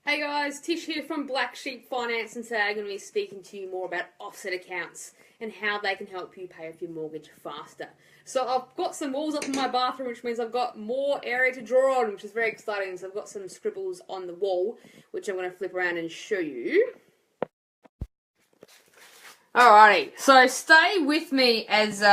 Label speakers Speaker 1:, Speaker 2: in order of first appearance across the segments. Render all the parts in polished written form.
Speaker 1: Hey guys, Tish here from Black Sheep Finance, and today I'm going to be speaking to you more about offset accounts and how they can help you pay off your mortgage faster. So I've got some walls up in my bathroom, which means I've got more area to draw on, which is very exciting. So I've got some scribbles on the wall, which I'm going to flip around and show you. Alrighty, so stay with me as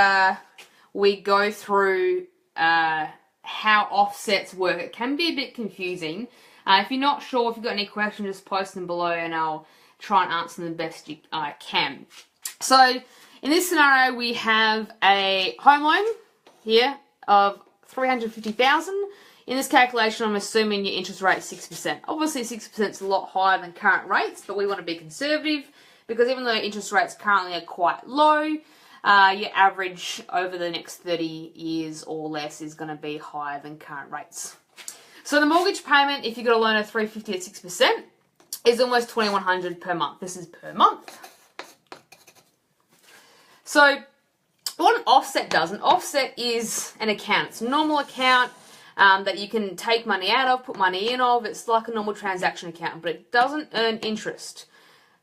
Speaker 1: we go through how offsets work. It can be a bit confusing. If you're not sure, if you've got any questions, just post them below and I'll try and answer them the best I can. So in this scenario, we have a home loan here of $350,000. In this calculation, I'm assuming your interest rate is 6%. Obviously, 6% is a lot higher than current rates, but we want to be conservative because even though interest rates currently are quite low, your average over the next 30 years or less is going to be higher than current rates. So the mortgage payment, if you got a loan of $350 at 6%, is almost $2,100 per month. This is per month. So what an offset does, an offset is an account. It's a normal account that you can take money out of, put money in of. It's like a normal transaction account, but it doesn't earn interest.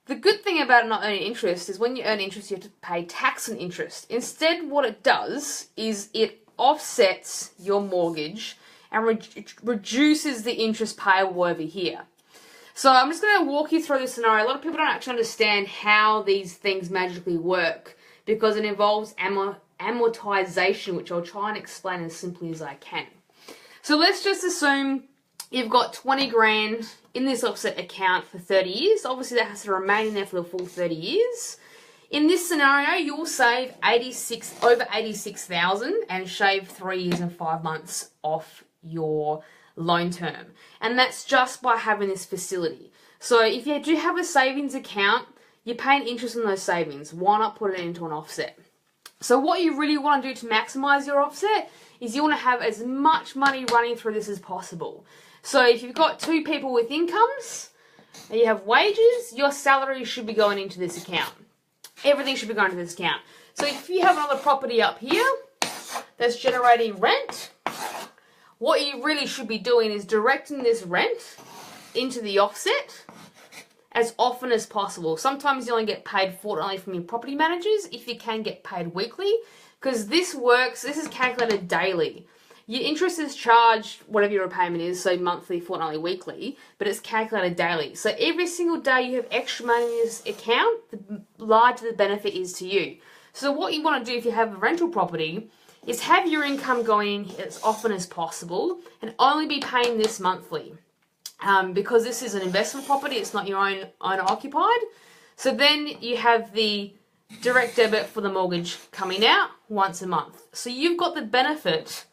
Speaker 1: The good thing about not earning interest is when you earn interest, you have to pay tax on interest. Instead, what it does is it offsets your mortgage and reduces the interest payable over here. So I'm just going to walk you through this scenario. A lot of people don't actually understand how these things magically work because it involves amortization, which I'll try and explain as simply as I can. So let's just assume you've got 20 grand in this offset account for 30 years. Obviously, that has to remain in there for the full 30 years. In this scenario, you will save over $86,000 and shave 3 years and 5 months off your loan term. And that's just by having this facility. So if you do have a savings account, you're paying interest on those savings. Why not put it into an offset? So what you really want to do to maximize your offset is you want to have as much money running through this as possible. So if you've got two people with incomes and you have wages, your salary should be going into this account. Everything should be going to this account. So if you have another property up here that's generating rent, what you really should be doing is directing this rent into the offset as often as possible. Sometimes you only get paid fortnightly from your property managers if you can get paid weekly, because this is calculated daily. Your interest is charged whatever your repayment is, so monthly, fortnightly, weekly, but it's calculated daily. So every single day you have extra money in this account, the larger the benefit is to you. So what you want to do if you have a rental property is have your income going as often as possible and only be paying this monthly. Because this is an investment property, it's not your own owner-occupied. So then you have the direct debit for the mortgage coming out once a month. So you've got the benefit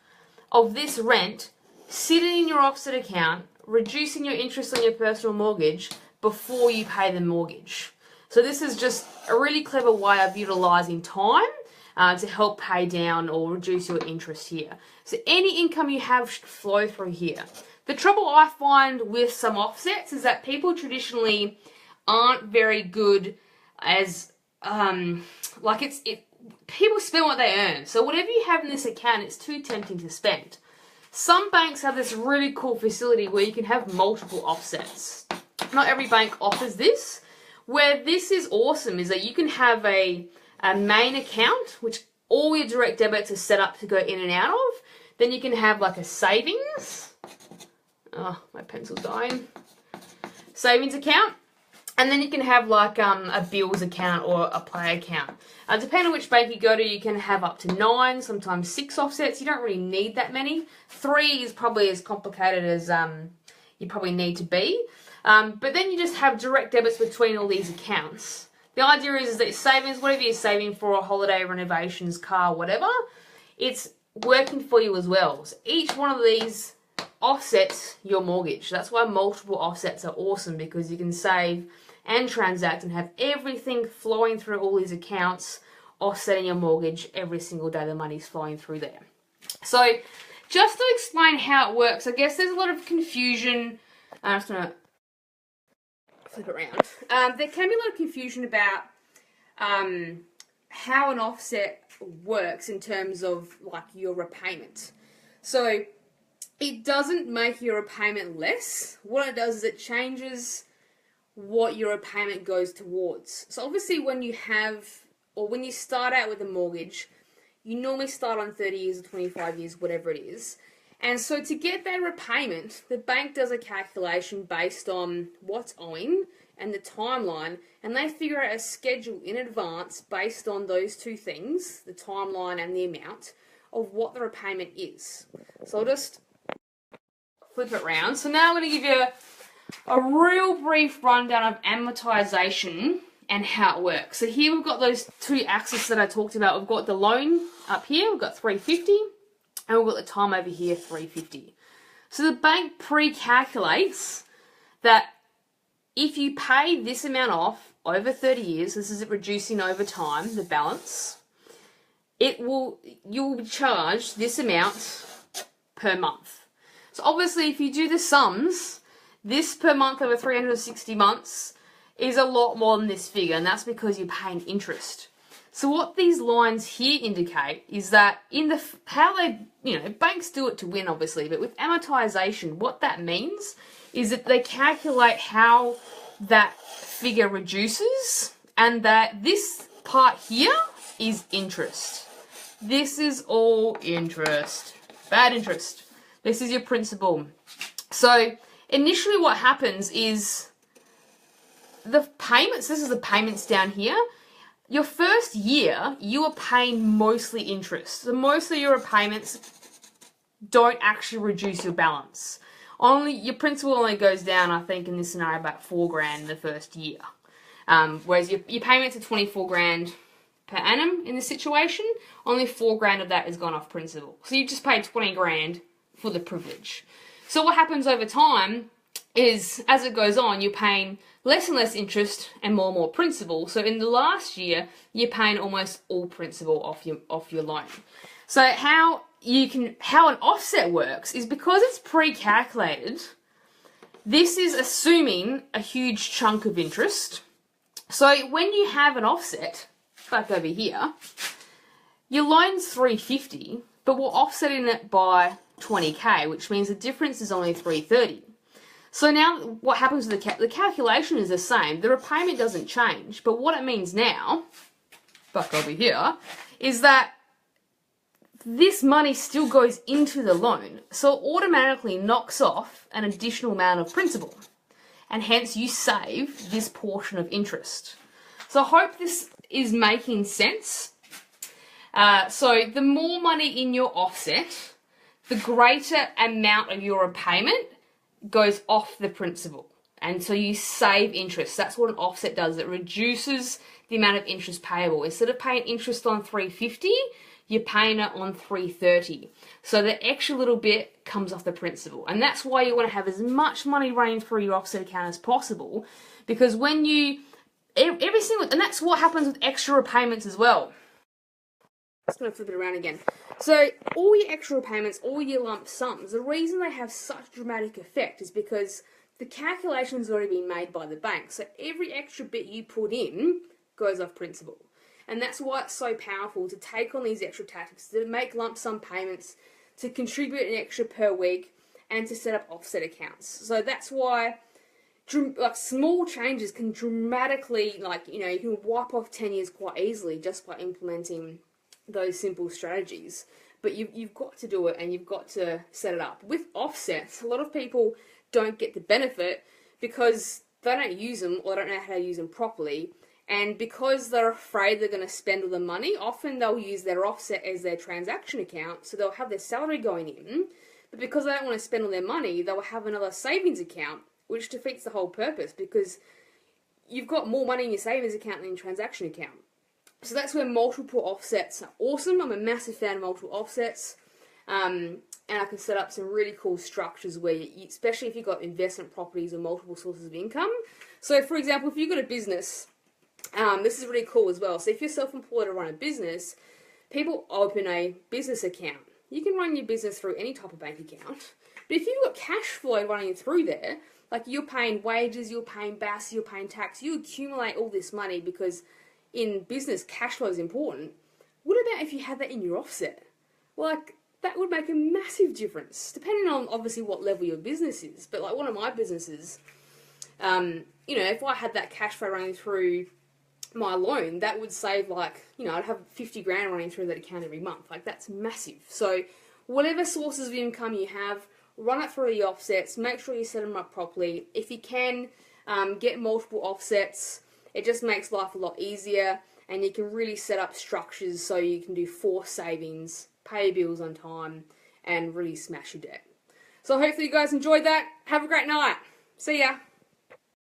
Speaker 1: of this rent sitting in your offset account, reducing your interest on your personal mortgage before you pay the mortgage. So this is just a really clever way of utilising time to help pay down or reduce your interest here. So any income you have should flow through here. The trouble I find with some offsets is that people traditionally aren't very good as, people spend what they earn. So whatever you have in this account, it's too tempting to spend. Some banks have this really cool facility where you can have multiple offsets. Not every bank offers this. Where this is awesome is that you can have a main account, which all your direct debits are set up to go in and out of. Then you can have like a savings. Oh, my pencil's dying. Savings account. And then you can have like a bills account or a play account. Depending on which bank you go to, you can have up to 9, sometimes 6 offsets. You don't really need that many. 3 is probably as complicated as you probably need to be. But then you just have direct debits between all these accounts. The idea is that savings, whatever you're saving for a holiday, renovations, car, whatever, it's working for you as well. So each one of these offsets your mortgage. That's why multiple offsets are awesome, because you can save and transact and have everything flowing through all these accounts, offsetting your mortgage every single day the money's flowing through there. So just to explain how it works, I guess there's a lot of confusion. I'm just going to flip it around. There can be a lot of confusion about how an offset works in terms of like your repayment. So it doesn't make your repayment less. What it does is it changes what your repayment goes towards. So obviously when you start out with a mortgage, you normally start on 30 years or 25 years, whatever it is. And so to get that repayment, the bank does a calculation based on what's owing and the timeline, and they figure out a schedule in advance based on those two things, the timeline and the amount, of what the repayment is. So I'll just flip it around. So now I'm going to give you a real brief rundown of amortization and how it works. So here we've got those two axes that I talked about. We've got the loan up here, we've got 350, and we've got the time over here, 350. So the bank pre-calculates that if you pay this amount off over 30 years, this is it reducing over time, the balance, you'll be charged this amount per month. So obviously if you do the sums, this per month over 360 months is a lot more than this figure, and that's because you're paying interest. So what these lines here indicate is that banks do it to win obviously, but with amortization, what that means is that they calculate how that figure reduces, and that this part here is interest. This is all interest. Bad interest. This is your principal. So initially what happens is the payments, this is the payments down here. Your first year, you are paying mostly interest. So most of your repayments don't actually reduce your balance. Your principal only goes down, I think, in this scenario, about $4,000 in the first year. Whereas your payments are $24,000 per annum in this situation, only $4,000 of that has gone off principal. So you just paid $20,000 for the privilege. So what happens over time is, as it goes on, you're paying less and less interest and more principal. So in the last year, you're paying almost all principal off your loan. So how an offset works is because it's pre-calculated, this is assuming a huge chunk of interest. So when you have an offset, back over here, your loan's $350, but we're offsetting it by $20,000, which means the difference is only $330. So now what happens with the calculation is the same. The repayment doesn't change, but what it means now, back over here, is that this money still goes into the loan, so it automatically knocks off an additional amount of principal, and hence you save this portion of interest. So I hope this is making sense. So the more money in your offset, the greater amount of your repayment goes off the principal, and so you save interest. That's what an offset does. It reduces the amount of interest payable. Instead of paying interest on $350, you're paying it on $330. So the extra little bit comes off the principal, and that's why you want to have as much money running through your offset account as possible, because when and that's what happens with extra repayments as well. I'm just going to flip it around again. So all your extra repayments, all your lump sums, the reason they have such dramatic effect is because the calculation's already been made by the bank. So every extra bit you put in goes off principal. And that's why it's so powerful to take on these extra tactics, to make lump sum payments, to contribute an extra per week, and to set up offset accounts. So that's why small changes can dramatically, you can wipe off 10 years quite easily just by implementing those simple strategies. But you've got to do it, and you've got to set it up. With offsets, a lot of people don't get the benefit because they don't use them, or they don't know how to use them properly. And because they're afraid they're going to spend all the money, often they'll use their offset as their transaction account, so they'll have their salary going in, but because they don't want to spend all their money, they'll have another savings account, which defeats the whole purpose, because you've got more money in your savings account than your transaction account. So that's where multiple offsets are awesome. I'm a massive fan of multiple offsets, and I can set up some really cool structures where, especially if you've got investment properties or multiple sources of income. So for example, if you've got a business, this is really cool as well. So if you're self-employed or run a business, people open a business account. You can run your business through any type of bank account. But if you've got cash flow running through there, like you're paying wages, you're paying BAS, you're paying tax, you accumulate all this money because in business, cash flow is important. What about if you had that in your offset? Like, that would make a massive difference, depending on obviously what level your business is. But like one of my businesses, you know, if I had that cash flow running through my loan, that would save like, you know, I'd have 50 grand running through that account every month. Like that's massive. So whatever sources of income you have, run it through the offsets, make sure you set them up properly. If you can, get multiple offsets, it just makes life a lot easier, and you can really set up structures so you can do forced savings, pay bills on time, and really smash your debt. So hopefully you guys enjoyed that. Have a great night. See ya.